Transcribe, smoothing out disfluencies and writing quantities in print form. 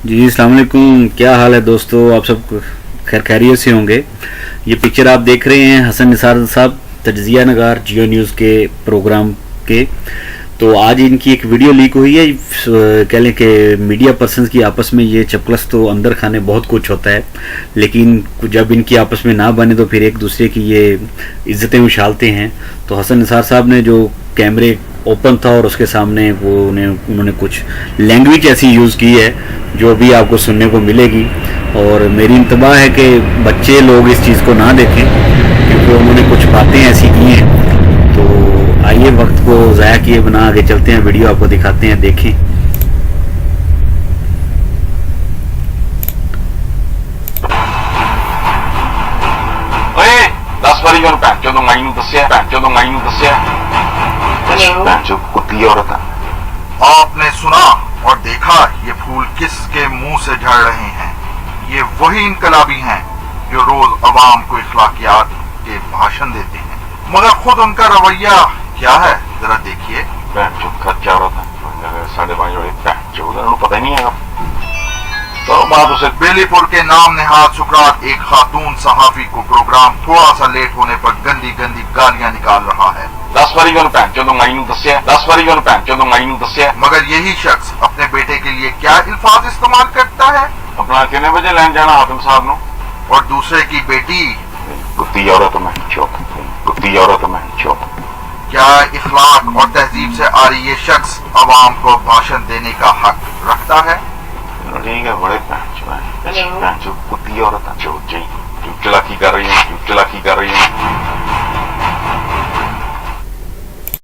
जी अस्सलाम वालेकुम, क्या हाल है दोस्तों? आप सब खैर खैरियत से होंगे। ये पिक्चर आप देख रहे हैं हसन निसार साहब तजिया नगार जियो न्यूज़ के प्रोग्राम के। तो आज इनकी एक वीडियो लीक हुई है। कह लें कि मीडिया पर्सनस की आपस में ये चपकलस तो अंदर खाने बहुत कुछ होता है, लेकिन जब इनकी आपस में ना बने तो फिर एक दूसरे की ये इज्जतें उछालते हैं। तो हसन निसार साहब ने जो कैमरे ओपन था और उसके सामने उन्होंने कुछ लैंग्वेज ऐसी यूज़ की है जो भी आपको सुनने को मिलेगी। और मेरी इंतबा है कि बच्चे लोग इस चीज़ को ना देखें, क्योंकि उन्होंने कुछ बातें ऐसी की हैं। तो आइए वक्त को ज़ाया किए बिना आगे चलते हैं, वीडियो आपको दिखाते हैं, देखें। ओए 10 बारी क्यों पैंचो तो माई दसिया पैंचो तो माई दसिया पैंचो कुत्ती औरत है। आपने सुना और देखा ये फूल किसके मुंह से झड़ रहे हैं? ये वही इनकलाबी हैं जो रोज अवाम को इखलाकियात के भाषण देते हैं, मगर खुद उनका रवैया क्या है जरा देखिए। पैंचो खर्चा औरत है, 5.5 बजे पैंचो उन्हें पता ही नहीं है। तो बात उसे बेलीपुर के नाम नेहाद सुकरात एक खातून सहाफी को प्रोग्राम थोड़ा सा लेट होने पर गंदी गंदी गालियां निकाल रहा है। 10 बारी क्यों पैंचो तो माई दसिया 10 बारी क्यों पैंचो तो माई दसिया। मगर यही शख्स अपने बेटे के लिए क्या अल्फाज इस्तेमाल करता है? अपना कितने बजे लैन जाना हाकिम साहब नो? और दूसरे की बेटी कुत्ती औरत में चौक, कुत्ती औरत में चौक। क्या इखलाक और तहजीब से आ रही ये शख्स अवाम को भाषण देने का हक रखता है? ठीक है, बड़े पैंचो कुत्ती औरत चौक चलाकी कर रही है, चलाकी कर रही है।